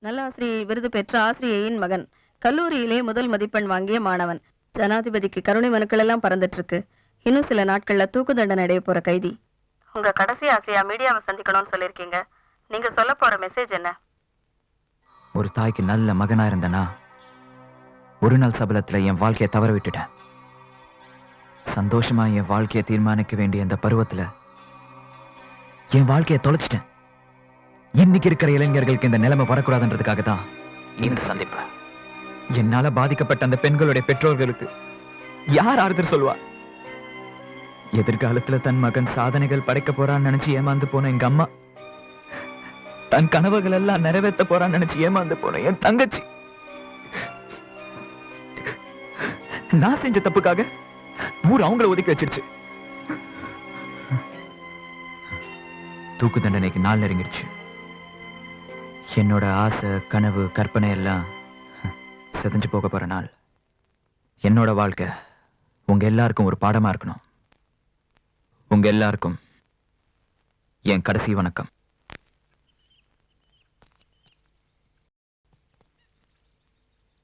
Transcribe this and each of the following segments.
நல்லாசிரியை விருது பெற்ற ஆசிரியையின் மகன், கல்லூரியிலே முதல் மதிப்பெண் வாங்கிய மாணவன். ஜனாதிபதிக்கு கருணை மனுக்கள் எல்லாம் பறந்துட்டு இருக்கு. இன்னும் சில நாட்கள்ல தூக்கு தண்டனை அடைய போற கைதி. உங்க கடைசி ஆசையா மீடியாவை சந்திக்கணும்னு சொல்லிருக்கீங்க. நீங்க சொல்ல போற மெசேஜ் என்ன? ஒரு தாய்க்கு நல்ல மகனா இருந்தனா ஒரு நாள் சபலத்துல என் வாழ்க்கையை தவற விட்டுட்டேன். சந்தோஷமா என் வாழ்க்கையை தீர்மானிக்க வேண்டிய இந்த பருவத்துல என் வாழ்க்கையை தொலைச்சிட்டேன். இன்னைக்கு இருக்கிற இளைஞர்களுக்கு இந்த நிலைமை வரக்கூடாதுன்றதுக்காக தான் இந்த சந்திப்பு. என்னால பாதிக்கப்பட்ட அந்த பெண்களுடைய பெற்றோர்களுக்கு யார் ஆறுதல் சொல்வா? எதிர்காலத்துல தன் மகன் சாதனைகள் படைக்க போறான்னு நினைச்சு ஏமாந்து போன எங்க அம்மா, தன் கனவுகள் எல்லாம் நிறைவேற்ற போறான்னு நினைச்சு ஏமாந்து போன என் தங்கச்சி, நான் செஞ்ச தப்புக்காக ஊர் அவங்கள ஒதுக்கி வச்சிருச்சு. தூக்கு தண்டனைக்கு நாள் நெருங்கிடுச்சு. என்னோட ஆசை, கனவு, கற்பனை எல்லாம் செதஞ்சு போக போற நாள். என்னோட வாழ்க்கை உங்க எல்லாருக்கும் ஒரு பாடமா இருக்கணும். உங்க எல்லாருக்கும் என் கடைசி வணக்கம்.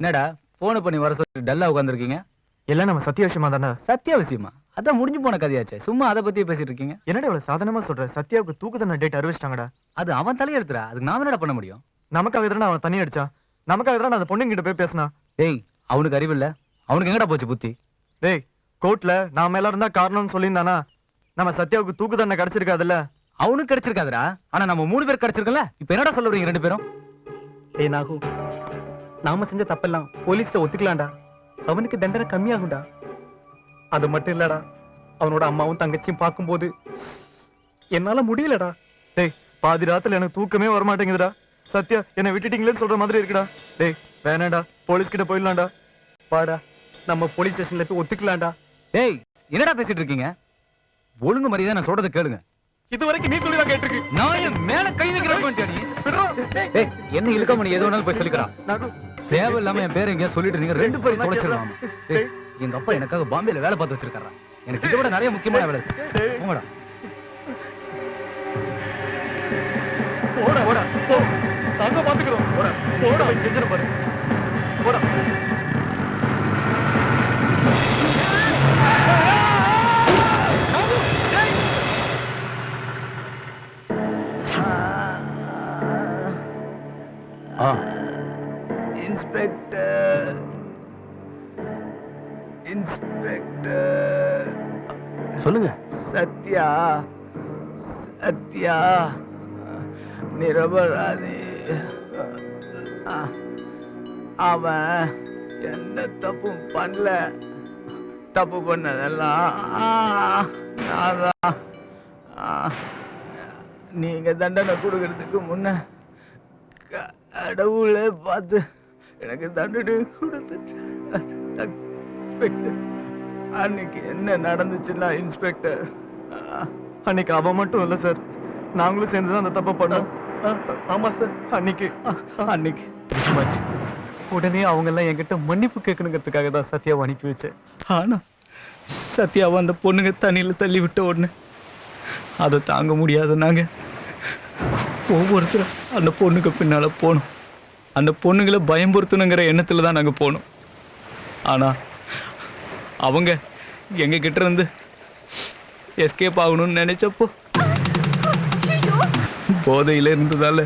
என்னடா போன பண்ணி வர சொல்லி டல்லா உட்காந்துருக்கீங்க? எல்லாம் நம்ம சத்திய விஷயமா தானே? சத்திய விஷயமா? அதான் முடிஞ்சு போன கதையாச்சே, சும்மா அதை பத்தியே பேசிட்டு இருக்கீங்க. என்னடா இவ்வளவு சாதாரணமா சொல்ற? சத்யாவுக்கு தூக்கு தண்டனை டேட் அறிவிச்சிட்டாங்கடா. அது அவன் தலையெடுத்துறா, அதுக்கு நாம என்னடா பண்ண முடியும்? நமக்காக எதிரான அவன் தண்ணி அடிச்சா, நமக்காக எதிரான அந்த பொண்ணுங்க கிட்ட போய் பேசினா. டேய், அவனுக்கு அறிவில்ல, அவனுக்கு எங்கடா போச்சு புத்தி? டேய், கோர்ட்ல நாம எல்லாரும் தான் காரணம்னு சொல்லியிருந்தானா நம்ம சத்யாவுக்கு தூக்கு தண்டனை கிடைச்சிருக்காதுல்ல? அவனுக்கு கிடைச்சிருக்காதுடா, ஆனா நம்ம 3 பேர் கிடைச்சிருக்கல. இப்ப என்னடா சொல்ல வரீங்க 2 பேரும்? ஏய் நாகு, நாம செஞ்ச தப்பெல்லாம் போலீஸ்ல ஒத்துக்கலாம்டா. அவனுக்கு தண்டனை கம்மியாகும்டா. அது மட்டும் இல்லடா, அவனோட அம்மாவும் தங்கச்சியும் பார்க்கும்போது என்னால முடியலடா. டேய், பாதி ராத்துல எனக்கு தூக்கமே வரமாட்டேங்குதுடா. சத்யா என்னை விட்டுட்டீங்களேன்னு சொல்ற மாதிரி இருக்குடா. டேய் வேணாடா, போலீஸ் கிட்ட போயிடலாம்டா. பாடா, நம்ம போலீஸ் ஸ்டேஷன்ல போய் ஒத்துக்கலாம்டா. டேய், என்னடா பேசிட்டு இருக்கீங்க? ஒழுங்கு மரியாதை நான் சொல்றதை கேளுங்க. இது வரைக்கும் நீ சொல்லிதான் கேட்டிருக்கு. நான் என் மேல கை வைக்கிறேன். டேய், என்ன இழுக்க மணி எது வேணாலும் போய் சொல்லிக்கிறான். நாகு, தேவையில்லாம என் பேரை எங்கேயா சொல்லிட்டு இருந்தீங்க, 2 பேரும் தொலைச்சிடலாம். டேய், எங்க அப்பா எனக்காக பாம்பேல வேலை பார்த்து வச்சிருக்காரா. எனக்கு இதை விட நிறைய முக்கியமான வேலை இருக்கு. போங்கடா. போடா போடா போ, நாங்க பாத்துக்கிறோம். போடா போடா, கெஞ்சற பாரு. போடா. Inspector, inspector. சொல்லுங்க. சத்யா, சத்யா நிரபராதி. அவன் எந்த தப்பும் பண்ணல. தப்பு பண்ணதெல்லாம் நான் தான். நீங்க தண்டனை கொடுக்கறதுக்கு முன்ன கடவுளே பார்த்து எனக்கு தண்டனை கொடுத்துட்டு. அன்னைக்கு என்ன நடந்துச்சுன்னா இன்ஸ்பெக்டர், அன்னைக்கு அவன் மட்டும் இல்ல சார், நாங்களும் சேர்ந்துதான் அந்த தப்பை பண்ணோம். ஆமா சார், அன்னைக்கு உடனே அவங்க எல்லாம் என்கிட்ட மன்னிப்பு கேட்கணுங்கிறதுக்காக தான் சத்யாவை அனுப்பி வச்சேன். ஆனா சத்யாவை அந்த பொண்ணுங்க தண்ணியில் தள்ளி விட்ட உடனே அதை தாங்க முடியாத நாங்க ஒவ்வொருத்தரும் அந்த பொண்ணுக்கு பின்னால போனோம். அந்த பொண்ணுங்களை பயம்படுத்தணுங்கிற எண்ணத்துல தான் நாங்க போனோம். ஆனா அவங்க எங்க கிட்ட இருந்து எஸ்கேப் ஆகணும்னு நினைச்சப்போ போதையில இருந்ததால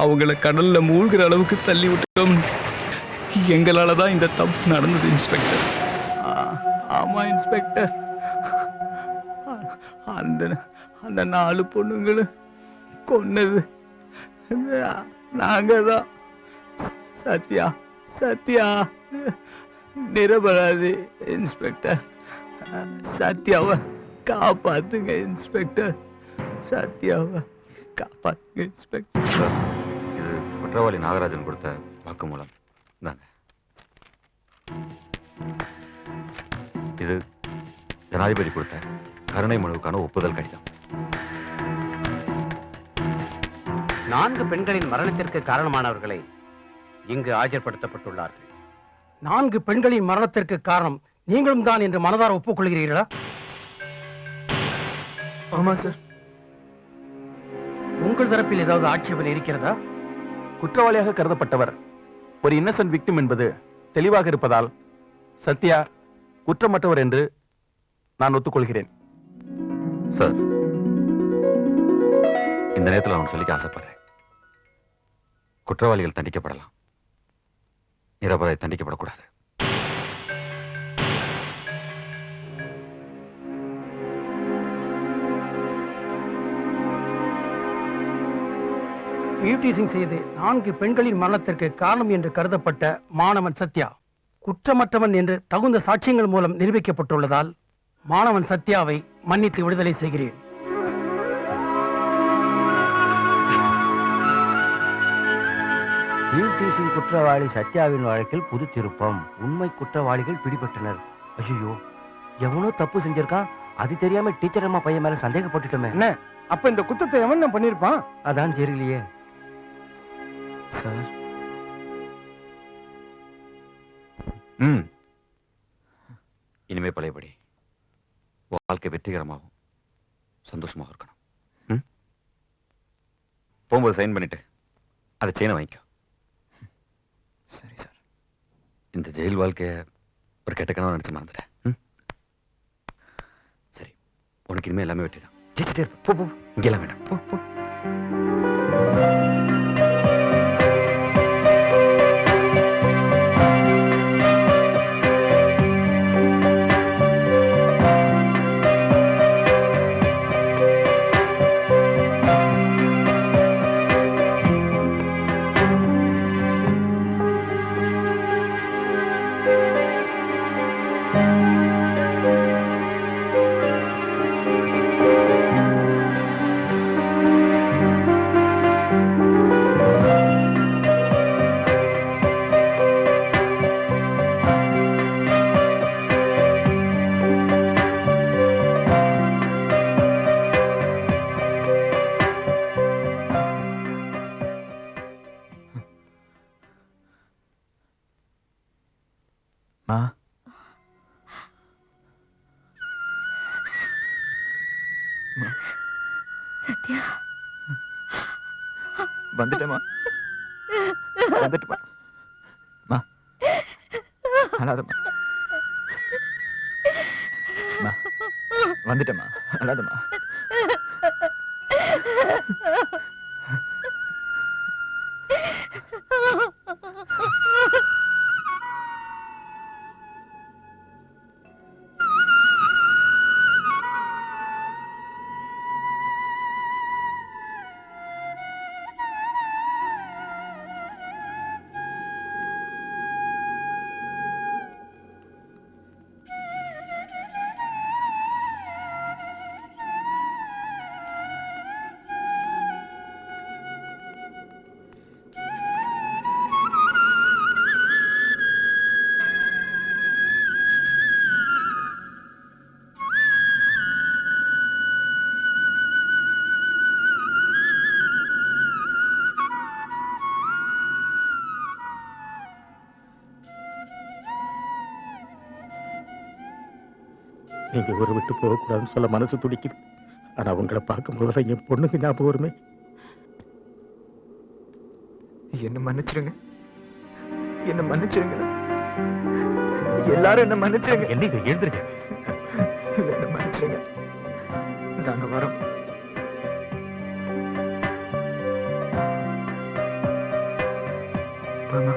அவங்கள கடல்ல மூழ்கிற அளவுக்கு தள்ளி விட்டோம். எங்களால தான் இந்த தப்பு நடந்தது இன்ஸ்பெக்டர். ஆமா இன்ஸ்பெக்டர், அந்த அந்த 4 பொண்ணுங்களும் கொன்னது நாங்க தான். சத்யா, சத்யா நிரபராதி இன்ஸ்பெக்டர். சத்யாவை காப்பாத்துங்க இன்ஸ்பெக்டர். சத்யாவை காப்பாத்துங்க இன்ஸ்பெக்டர். இது குற்றவாளி நாகராஜன் கொடுத்த வாக்குமூலம். இந்தாங்க. இது ஜனாதிபதி கொடுத்த கருணை மனுவுக்கான ஒப்புதல் கடிதம். 4 பெண்களின் மரணத்திற்கு காரணமானவர்களை இங்கு ஆஜர்படுத்தப்பட்டுள்ளார்கள். 4 பெண்களின் மரணத்திற்கு காரணம் நீங்களும் தான் என்று மனதார ஒப்புக்கொள்கிறீர்களா? ஆமா சார். உங்கள் தரப்பில் ஏதாவது ஆட்சேபனை இருக்கிறதா? குற்றவாளியாக கருதப்பட்டவர் ஒரு இன்னசென்ட் விக்டிம் என்பது தெளிவாக இருப்பதால் சத்யா குற்றமற்றவர் என்று நான் ஒத்துக்கொள்கிறேன். சார், இந்த நேரத்தில் அவன் சொல்லிக்க ஆசைப்படுறேன். குற்றவாளிகள் தண்டிக்கப்படலாம், நிரபராதி தண்டிக்கப்படக்கூடாது. ஈவ்டீசிங் செய்து 4 பெண்களின் மரணத்திற்கு காரணம் என்று கருதப்பட்ட மாணவன் சத்யா குற்றமற்றவன் என்று தகுந்த சாட்சியங்கள் மூலம் நிரூபிக்கப்பட்டுள்ளதால் மாணவன் சத்யாவை மன்னித்து விடுதலை செய்கிறேன். ஈவ்டீசிங் குற்றவாளி சத்யாவின் வழக்கில் புது திருப்பம். உண்மை குற்றவாளிகள் பிடிபட்டனர். ஐயோ, எவனோ தப்பு செஞ்சிருக்கான். அது தெரியாம டீச்சர் அம்மா பையன் மேல சந்தேகப்பட்டுட்டோமே. என்ன அப்ப இந்த குத்தத்தை எவன் பண்ணிருப்பான்? அதான் தெரியலையே. சார், இனிமே பழையபடி வாழ்க்கை வெற்றிகரமாகவும் சந்தோஷமாக இருக்கணும். போகும்போது சைன் பண்ணிட்டு அதை செயினை வாங்கிக்கோ. சரி சார். இந்த ஜெயில் வாழ்க்கைய ஒரு கெட்ட கனவு நினைச்சு மறந்துட்டேன். சரி, உனக்கு இனிமே எல்லாமே வெற்றி தான். ஜெயிச்சுட்டே இருப்ப. போ போ, இங்கெல்லாம் வேண்டாம். போ போ. மா, சத்யா, வந்துட்டேமா, வந்துட்டுமா. மா, அழாதம்மா. மா, வந்துட்டேமா, அழாதம்மா. நீங்க ஊரை விட்டு போகக்கூடாதுன்னு சொல்ல மனசு துடிக்குது. ஆனா உங்களை பார்க்கும் போதெல்லாம் என் பொண்ணுக்கு ஞாபகம் வருமே. என்ன மன்னிச்சிருங்க, என்ன மன்னிச்சிருங்க. எல்லாரும் என்ன மன்னிச்சிருங்க. என்ன இதை எழுதுருங்க. என்ன மன்னிச்சிருங்க. நாங்க வரோம். மாமா,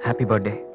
happy birthday.